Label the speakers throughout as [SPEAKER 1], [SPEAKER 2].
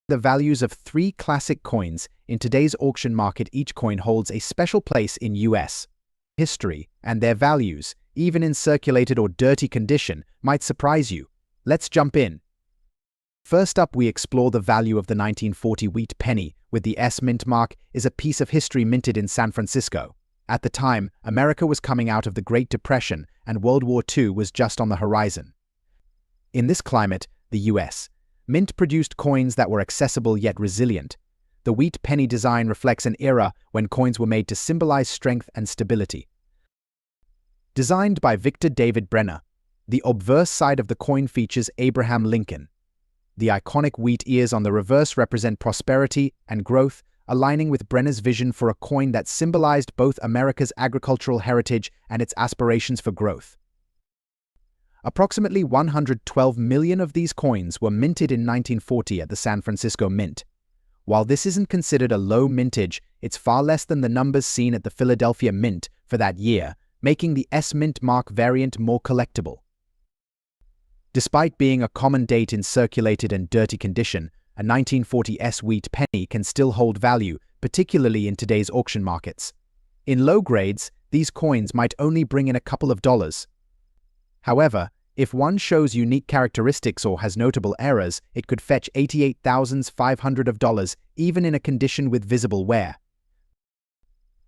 [SPEAKER 1] The values of three classic coins in today's auction market. Each coin holds a special place in U.S. history, and their values, even in circulated or dirty condition, might surprise you. Let's jump in. First up, we explore the value of the 1940 wheat penny with the S mint mark. Is a piece of history minted in San Francisco. At the time, America was coming out of the Great Depression and World War II was just on the horizon. In this climate, the U.S. Mint produced coins that were accessible yet resilient. The wheat penny design reflects an era when coins were made to symbolize strength and stability. Designed by Victor David Brenner, the obverse side of the coin features Abraham Lincoln. The iconic wheat ears on the reverse represent prosperity and growth, aligning with Brenner's vision for a coin that symbolized both America's agricultural heritage and its aspirations for growth. Approximately 112 million of these coins were minted in 1940 at the San Francisco Mint. While this isn't considered a low mintage, it's far less than the numbers seen at the Philadelphia Mint for that year, making the S mint mark variant more collectible. Despite being a common date in circulated and dirty condition, a 1940 S wheat penny can still hold value, particularly in today's auction markets. In low grades, these coins might only bring in a couple of dollars. However, if one shows unique characteristics or has notable errors, it could fetch $88,500, even in a condition with visible wear.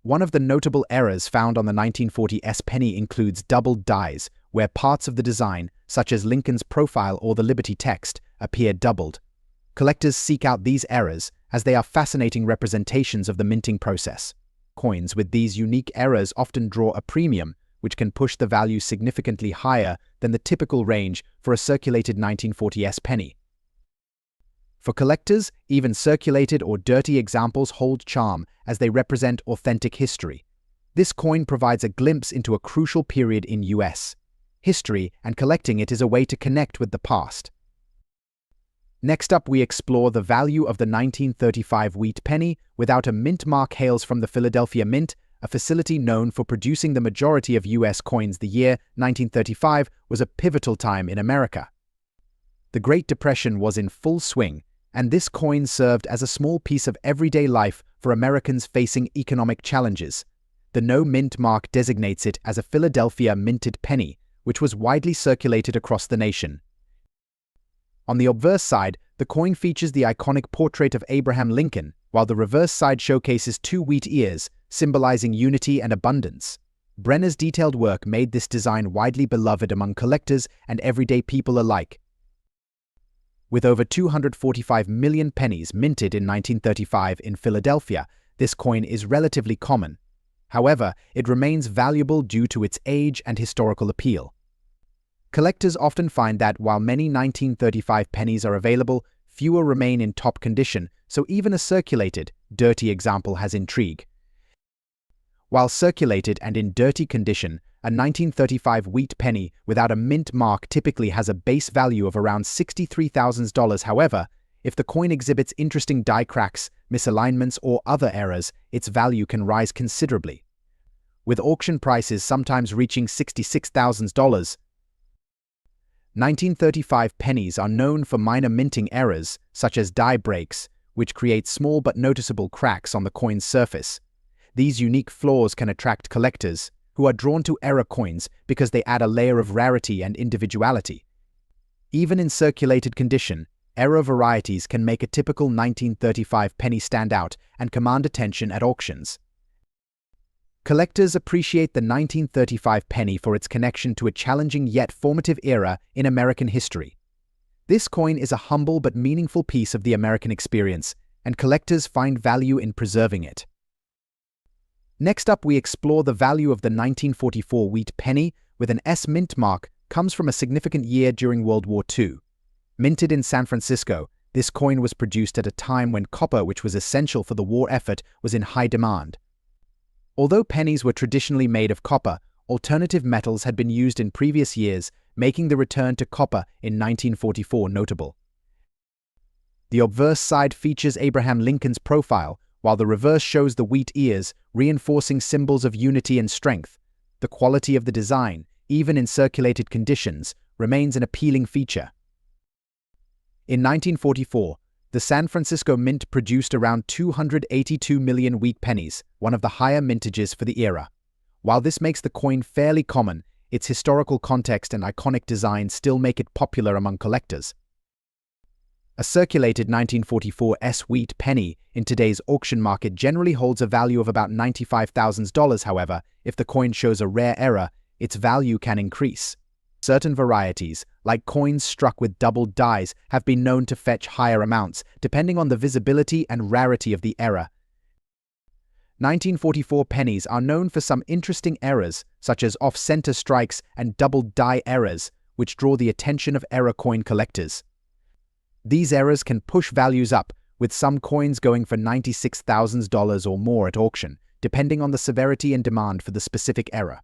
[SPEAKER 1] One of the notable errors found on the 1940 S penny includes doubled dies, where parts of the design, such as Lincoln's profile or the Liberty text, appear doubled. Collectors seek out these errors as they are fascinating representations of the minting process. Coins with these unique errors often draw a premium, which can push the value significantly higher than the typical range for a circulated 1940 S penny. For collectors, even circulated or dirty examples hold charm as they represent authentic history. This coin provides a glimpse into a crucial period in U.S. history, and collecting it is a way to connect with the past. Next up, we explore the value of the 1935 wheat penny without a mint mark. Hails from the Philadelphia Mint, a facility known for producing the majority of U.S. coins. The year 1935 was a pivotal time in America. The Great Depression was in full swing, and this coin served as a small piece of everyday life for Americans facing economic challenges. The no mint mark designates it as a Philadelphia minted penny, which was widely circulated across the nation. On the obverse side, the coin features the iconic portrait of Abraham Lincoln, while the reverse side showcases two wheat ears, symbolizing unity and abundance. Brenner's detailed work made this design widely beloved among collectors and everyday people alike. With over 245 million pennies minted in 1935 in Philadelphia, this coin is relatively common. However, it remains valuable due to its age and historical appeal. Collectors often find that while many 1935 pennies are available, fewer remain in top condition, so even a circulated, dirty example has intrigue. While circulated and in dirty condition, a 1935 wheat penny without a mint mark typically has a base value of around $63,000. However, if the coin exhibits interesting die cracks, misalignments, or other errors, its value can rise considerably, with auction prices sometimes reaching $66,000. 1935 pennies are known for minor minting errors, such as die breaks, which create small but noticeable cracks on the coin's surface. These unique flaws can attract collectors, who are drawn to error coins because they add a layer of rarity and individuality. Even in circulated condition, error varieties can make a typical 1935 penny stand out and command attention at auctions. Collectors appreciate the 1935 penny for its connection to a challenging yet formative era in American history. This coin is a humble but meaningful piece of the American experience, and collectors find value in preserving it. Next up, we explore the value of the 1944 wheat penny with an S mint mark. Comes from a significant year during World War II. Minted in San Francisco, this coin was produced at a time when copper, which was essential for the war effort, was in high demand. Although pennies were traditionally made of copper, alternative metals had been used in previous years, making the return to copper in 1944 notable. The obverse side features Abraham Lincoln's profile, while the reverse shows the wheat ears, reinforcing symbols of unity and strength. The quality of the design, even in circulated conditions, remains an appealing feature. In 1944, The San Francisco Mint produced around 282 million wheat pennies, one of the higher mintages for the era. While this makes the coin fairly common, its historical context and iconic design still make it popular among collectors. A circulated 1944 S wheat penny in today's auction market generally holds a value of about $95,000. However, if the coin shows a rare error, its value can increase. Certain varieties, like coins struck with doubled dies, have been known to fetch higher amounts, depending on the visibility and rarity of the error. 1944 pennies are known for some interesting errors, such as off-center strikes and doubled die errors, which draw the attention of error coin collectors. These errors can push values up, with some coins going for $96,000 or more at auction, depending on the severity and demand for the specific error.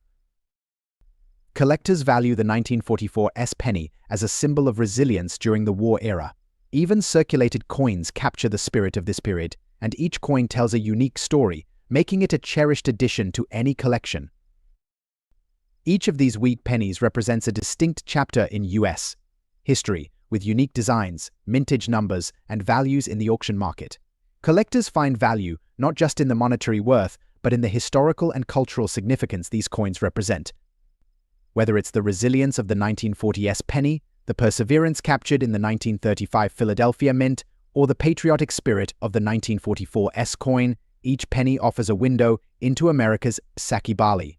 [SPEAKER 1] Collectors value the 1944 S penny as a symbol of resilience during the war era. Even circulated coins capture the spirit of this period, and each coin tells a unique story, making it a cherished addition to any collection. Each of these wheat pennies represents a distinct chapter in U.S. history, with unique designs, mintage numbers, and values in the auction market. Collectors find value not just in the monetary worth, but in the historical and cultural significance these coins represent. Whether it's the resilience of the 1940 S penny, the perseverance captured in the 1935 Philadelphia Mint, or the patriotic spirit of the 1944 S coin, each penny offers a window into America's Sakibali.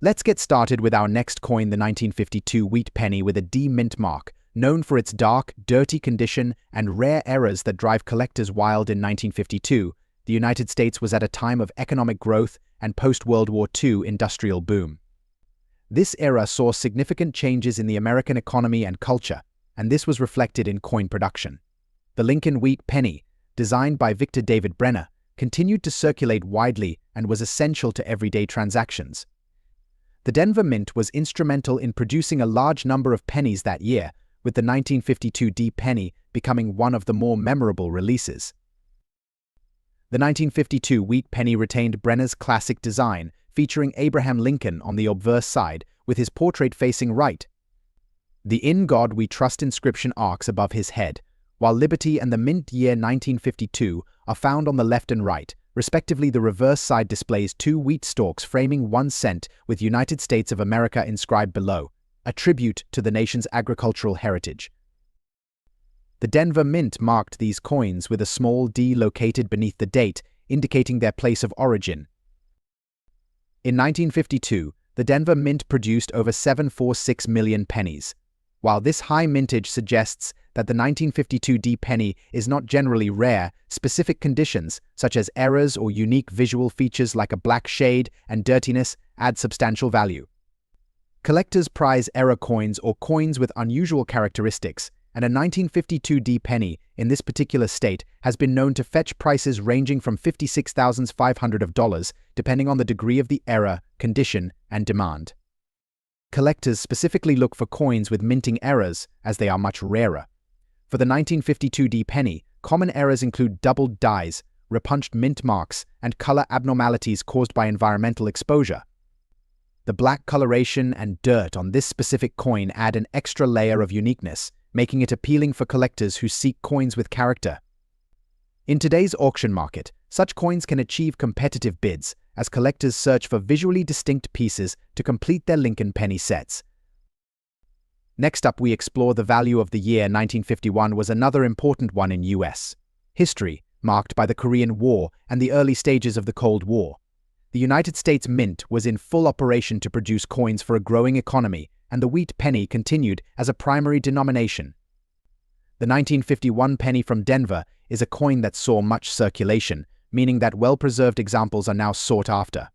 [SPEAKER 1] Let's get started with our next coin, the 1952 wheat penny with a D mint mark, known for its dark, dirty condition and rare errors that drive collectors wild. In 1952, the United States was at a time of economic growth and post-World War II industrial boom. This era saw significant changes in the American economy and culture, and this was reflected in coin production. The Lincoln wheat penny, designed by Victor David Brenner, continued to circulate widely and was essential to everyday transactions. The Denver Mint was instrumental in producing a large number of pennies that year, with the 1952 D penny becoming one of the more memorable releases. The 1952 wheat penny retained Brenner's classic design, featuring Abraham Lincoln on the obverse side, with his portrait facing right. The "In God We Trust" inscription arcs above his head, while Liberty and the mint year 1952 are found on the left and right. Respectively, the reverse side displays two wheat stalks framing 1 cent with United States of America inscribed below, a tribute to the nation's agricultural heritage. The Denver Mint marked these coins with a small d located beneath the date, indicating their place of origin. In 1952, the Denver Mint produced over 746 million pennies. While this high mintage suggests that the 1952 D penny is not generally rare, specific conditions, such as errors or unique visual features like a black shade and dirtiness, add substantial value. Collectors prize error coins or coins with unusual characteristics, and a 1952 D penny in this particular state has been known to fetch prices ranging from $56,500, depending on the degree of the error, condition, and demand. Collectors specifically look for coins with minting errors, as they are much rarer. For the 1952 D penny, common errors include doubled dies, repunched mint marks, and color abnormalities caused by environmental exposure. The black coloration and dirt on this specific coin add an extra layer of uniqueness, making it appealing for collectors who seek coins with character. In today's auction market, such coins can achieve competitive bids, as collectors search for visually distinct pieces to complete their Lincoln penny sets. Next up, we explore the value of the year 1951 was another important one in U.S. history, marked by the Korean War and the early stages of the Cold War. The United States Mint was in full operation to produce coins for a growing economy, and the wheat penny continued as a primary denomination. The 1951 penny from Denver is a coin that saw much circulation, meaning that well-preserved examples are now sought after.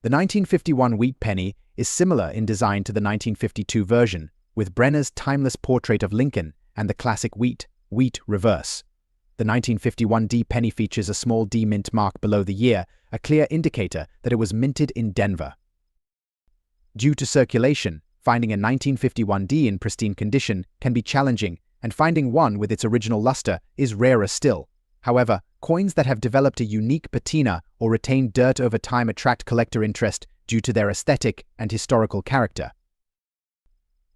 [SPEAKER 1] The 1951 wheat penny is similar in design to the 1952 version, with Brenner's timeless portrait of Lincoln and the classic wheat reverse. The 1951 D penny features a small D mint mark below the year, a clear indicator that it was minted in Denver. Due to circulation, finding a 1951 D in pristine condition can be challenging, and finding one with its original luster is rarer still. However, coins that have developed a unique patina or retained dirt over time attract collector interest due to their aesthetic and historical character.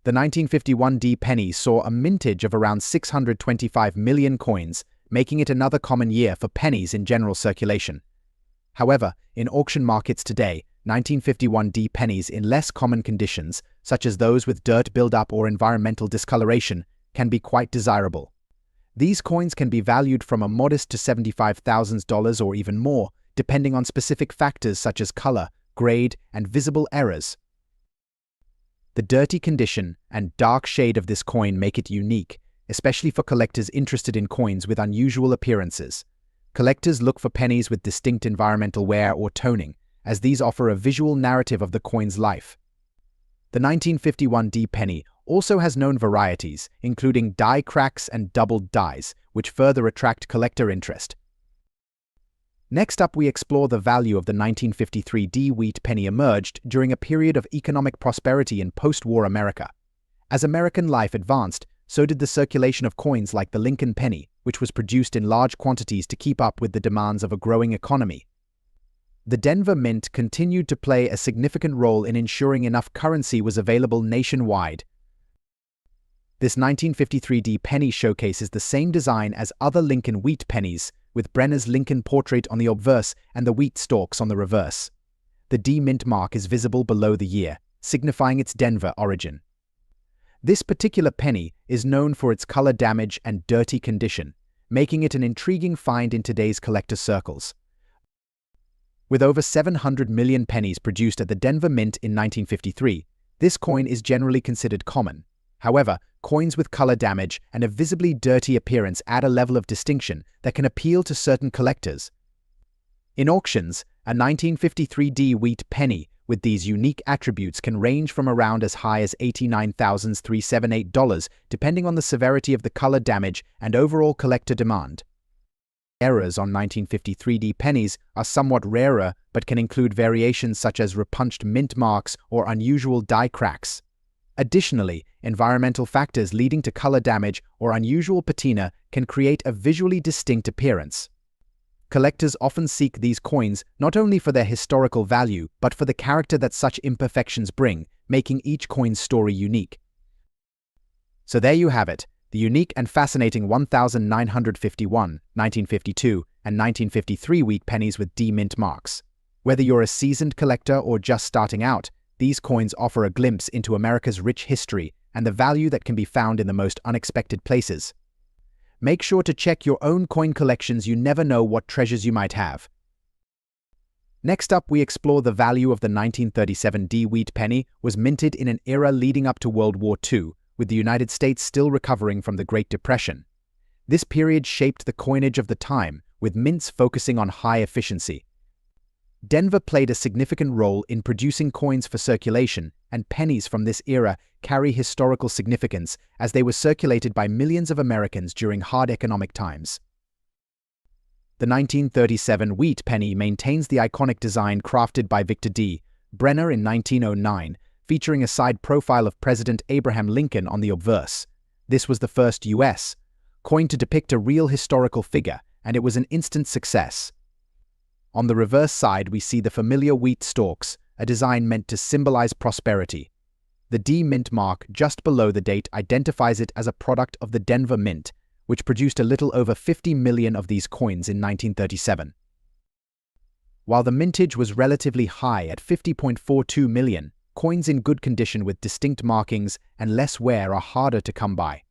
[SPEAKER 1] The 1951 D penny saw a mintage of around 625 million coins, making it another common year for pennies in general circulation. However, in auction markets today, 1951 D pennies in less common conditions, such as those with dirt buildup or environmental discoloration, can be quite desirable. These coins can be valued from a modest to $75,000 or even more, depending on specific factors such as color, grade, and visible errors. The dirty condition and dark shade of this coin make it unique, especially for collectors interested in coins with unusual appearances. Collectors look for pennies with distinct environmental wear or toning, as these offer a visual narrative of the coin's life. The 1951 D penny also has known varieties, including die cracks and doubled dies, which further attract collector interest. Next up, we explore the value of the 1953 D wheat penny emerged during a period of economic prosperity in post-war America. As American life advanced, so did the circulation of coins like the Lincoln penny, which was produced in large quantities to keep up with the demands of a growing economy. The Denver Mint continued to play a significant role in ensuring enough currency was available nationwide. This 1953 D penny showcases the same design as other Lincoln wheat pennies, with Brenner's Lincoln portrait on the obverse and the wheat stalks on the reverse. The D mint mark is visible below the year, signifying its Denver origin. This particular penny is known for its color damage and dirty condition, making it an intriguing find in today's collector circles. With over 700 million pennies produced at the Denver Mint in 1953, this coin is generally considered common. However, coins with color damage and a visibly dirty appearance add a level of distinction that can appeal to certain collectors. In auctions, a 1953 D wheat penny with these unique attributes can range from around as high as $89,378, depending on the severity of the color damage and overall collector demand. Errors on 1953 D pennies are somewhat rarer but can include variations such as repunched mint marks or unusual die cracks. Additionally, environmental factors leading to color damage or unusual patina can create a visually distinct appearance. Collectors often seek these coins not only for their historical value, but for the character that such imperfections bring, making each coin's story unique. So there you have it, the unique and fascinating 1951, 1952, and 1953 wheat pennies with D mint marks. Whether you're a seasoned collector or just starting out, these coins offer a glimpse into America's rich history and the value that can be found in the most unexpected places. Make sure to check your own coin collections. You never know what treasures you might have. Next up, we explore the value of the 1937 D wheat penny was minted in an era leading up to World War II, with the United States still recovering from the Great Depression. This period shaped the coinage of the time, with mints focusing on high efficiency. Denver played a significant role in producing coins for circulation, and pennies from this era carry historical significance as they were circulated by millions of Americans during hard economic times. The 1937 wheat penny maintains the iconic design crafted by Victor D. Brenner in 1909, featuring a side profile of President Abraham Lincoln on the obverse. This was the first U.S. coin to depict a real historical figure, and it was an instant success. On the reverse side, we see the familiar wheat stalks, a design meant to symbolize prosperity. The D mint mark just below the date identifies it as a product of the Denver Mint, which produced a little over 50 million of these coins in 1937. While the mintage was relatively high at 50.42 million, coins in good condition with distinct markings and less wear are harder to come by.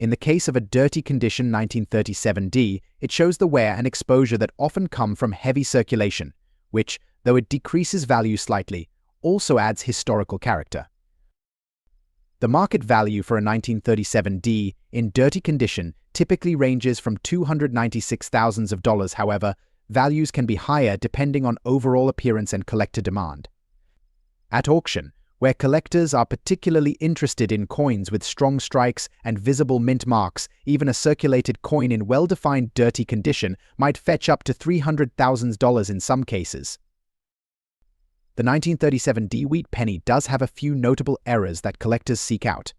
[SPEAKER 1] In the case of a dirty condition 1937 D, it shows the wear and exposure that often come from heavy circulation, which, though it decreases value slightly, also adds historical character. The market value for a 1937 D in dirty condition typically ranges from $296,000. However, values can be higher depending on overall appearance and collector demand. At auction, where collectors are particularly interested in coins with strong strikes and visible mint marks, even a circulated coin in well-defined dirty condition might fetch up to $300,000 in some cases. The 1937 D wheat penny does have a few notable errors that collectors seek out.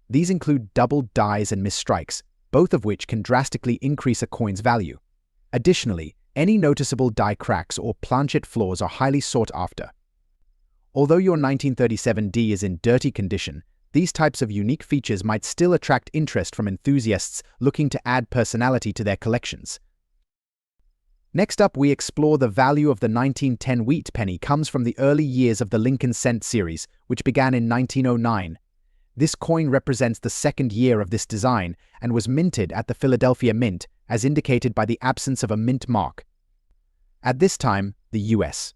[SPEAKER 1] These include doubled dies and misstrikes, both of which can drastically increase a coin's value. Additionally, any noticeable die cracks or planchet flaws are highly sought after. Although your 1937 D is in dirty condition, these types of unique features might still attract interest from enthusiasts looking to add personality to their collections. Next up, we explore the value of the 1910 wheat penny comes from the early years of the Lincoln Cent series, which began in 1909. This coin represents the second year of this design and was minted at the Philadelphia Mint, as indicated by the absence of a mint mark. At this time, the U.S.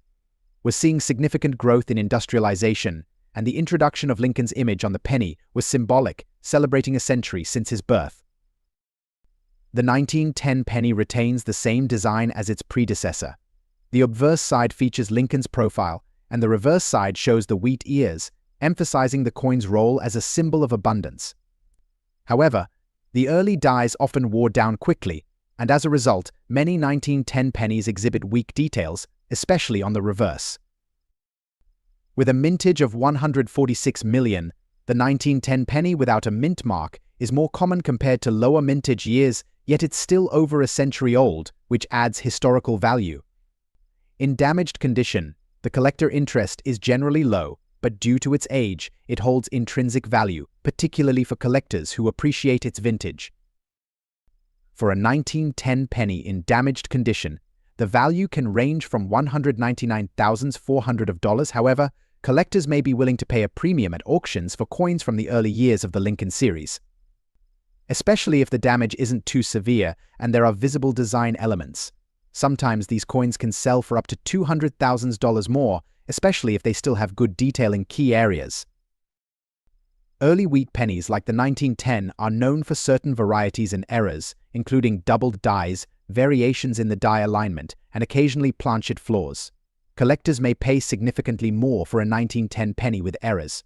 [SPEAKER 1] was seeing significant growth in industrialization, and the introduction of Lincoln's image on the penny was symbolic, celebrating a century since his birth. The 1910 penny retains the same design as its predecessor. The obverse side features Lincoln's profile, and the reverse side shows the wheat ears, emphasizing the coin's role as a symbol of abundance. However, the early dies often wore down quickly, and as a result, many 1910 pennies exhibit weak details, especially on the reverse. With a mintage of 146 million, the 1910 penny without a mint mark is more common compared to lower mintage years, yet it's still over a century old, which adds historical value. In damaged condition, the collector interest is generally low, but due to its age, it holds intrinsic value, particularly for collectors who appreciate its vintage. For a 1910 penny in damaged condition, the value can range from $199,400. However, collectors may be willing to pay a premium at auctions for coins from the early years of the Lincoln series, especially if the damage isn't too severe and there are visible design elements. Sometimes these coins can sell for up to $200,000 more, especially if they still have good detail in key areas. Early wheat pennies like the 1910 are known for certain varieties and errors, including doubled dies, variations in the die alignment, and occasionally planchet flaws. Collectors may pay significantly more for a 1910 penny with errors.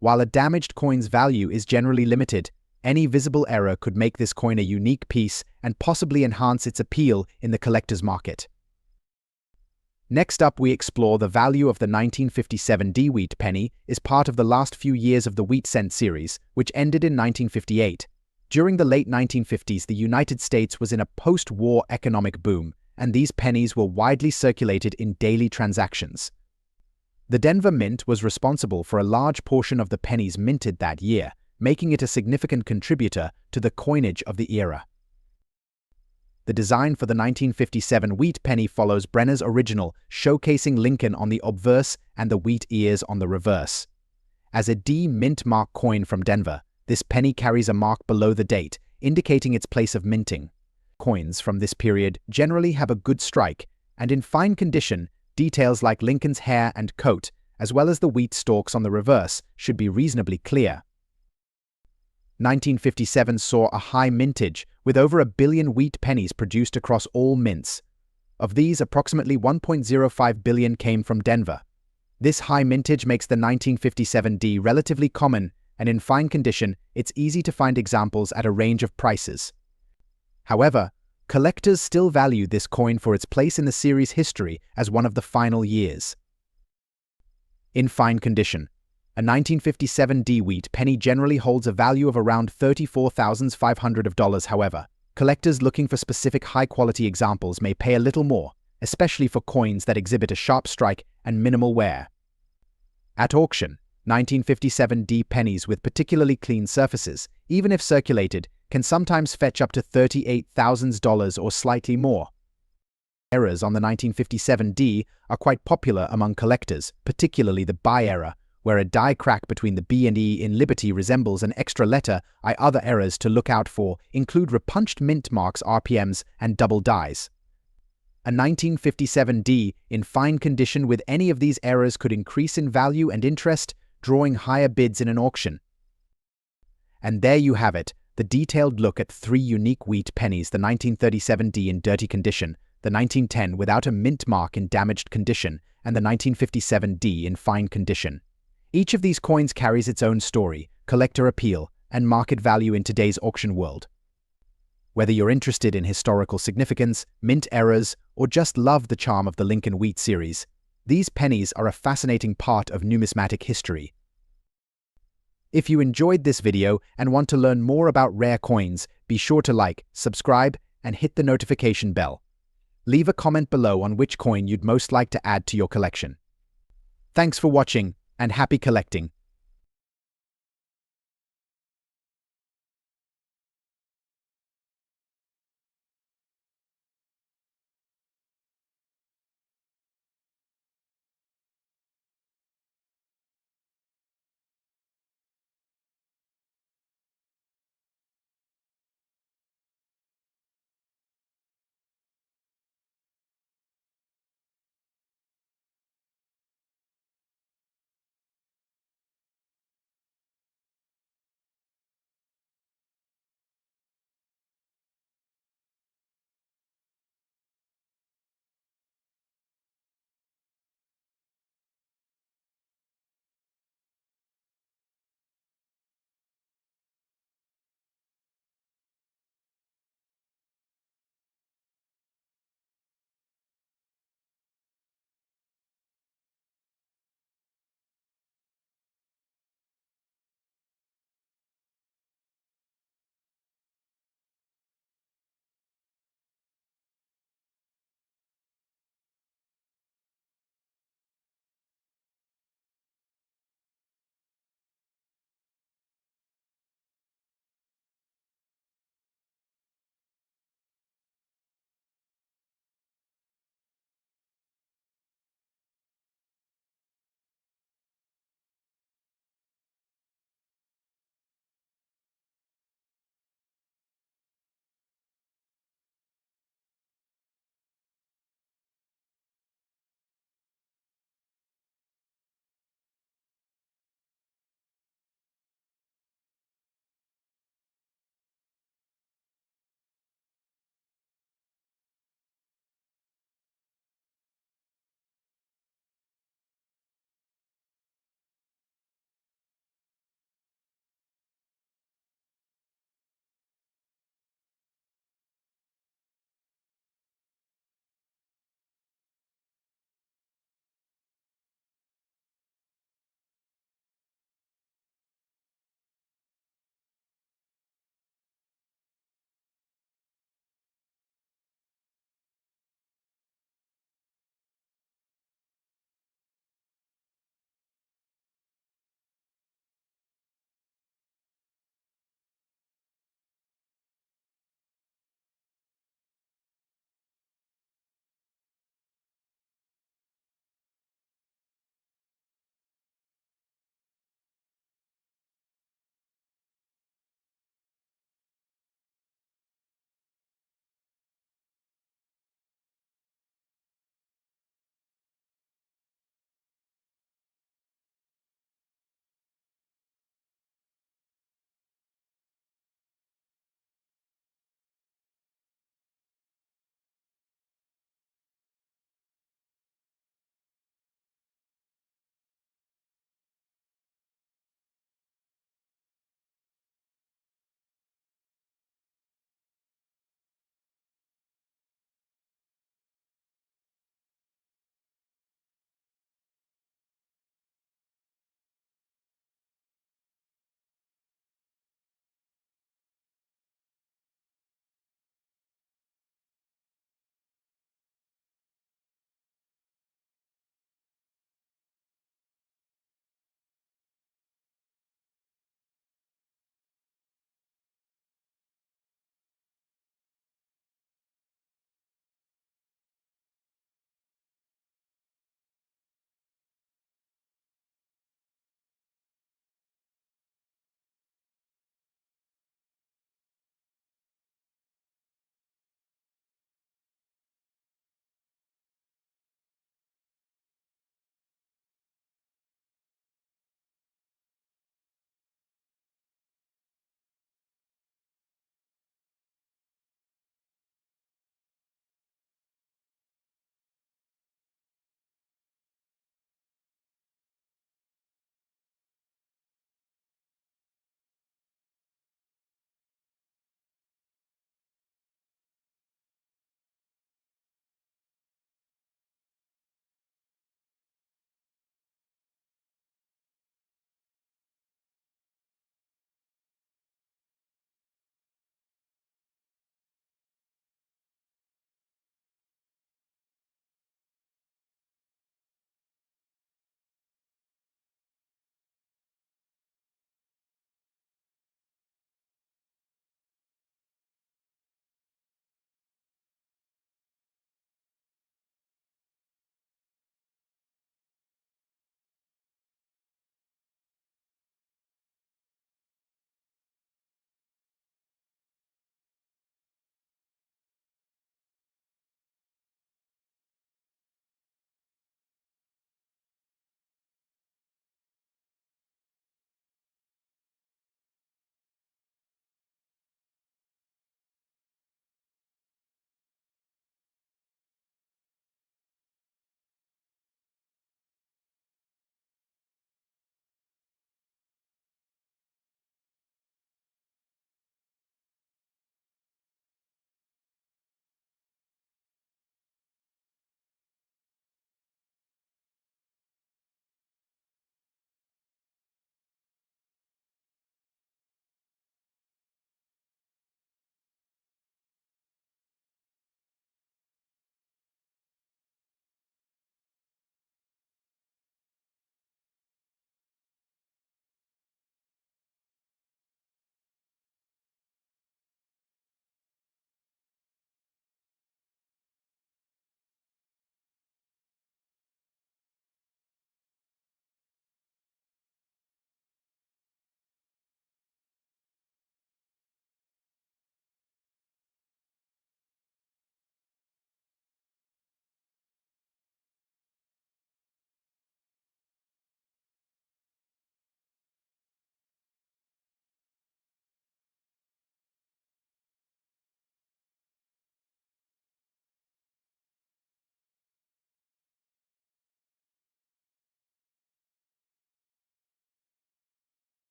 [SPEAKER 1] While a damaged coin's value is generally limited, any visible error could make this coin a unique piece and possibly enhance its appeal in the collector's market. Next up, we explore the value of the 1957 D wheat penny is part of the last few years of the wheat cent series, which ended in 1958. During the late 1950s, the United States was in a post-war economic boom, and these pennies were widely circulated in daily transactions. The Denver Mint was responsible for a large portion of the pennies minted that year, making it a significant contributor to the coinage of the era. The design for the 1957 wheat penny follows Brenner's original, showcasing Lincoln on the obverse and the wheat ears on the reverse. As a D mint mark coin from Denver, this penny carries a mark below the date, indicating its place of minting. Coins from this period generally have a good strike, and in fine condition, details like Lincoln's hair and coat, as well as the wheat stalks on the reverse, should be reasonably clear. 1957 saw a high mintage, with over 1 billion wheat pennies produced across all mints. Of these, approximately 1.05 billion came from Denver. This high mintage makes the 1957 D relatively common, and in fine condition, it's easy to find examples at a range of prices. However, collectors still value this coin for its place in the series' history as one of the final years. In fine condition, a 1957 D wheat penny generally holds a value of around $34,500. However, collectors looking for specific high-quality examples may pay a little more, especially for coins that exhibit a sharp strike and minimal wear. At auction, 1957 D pennies with particularly clean surfaces, even if circulated, can sometimes fetch up to $38,000 or slightly more. Errors on the 1957 D are quite popular among collectors, particularly the bi error, where a die crack between the B and E in Liberty resembles an extra letter. Other errors to look out for include repunched mint marks, RPMs, and double dies. A 1957 D in fine condition with any of these errors could increase in value and interest, drawing higher bids in an auction. And there you have it, the detailed look at 3 unique wheat pennies: the 1937 D in dirty condition, the 1910 without a mint mark in damaged condition, and the 1957 D in fine condition. Each of these coins carries its own story, collector appeal, and market value in today's auction world. Whether you're interested in historical significance, mint errors, or just love the charm of the Lincoln Wheat series, these pennies are a fascinating part of numismatic history. If you enjoyed this video and want to learn more about rare coins, be sure to like, subscribe, and hit the notification bell. Leave a comment below on which coin you'd most like to add to your collection. Thanks for watching, and happy collecting!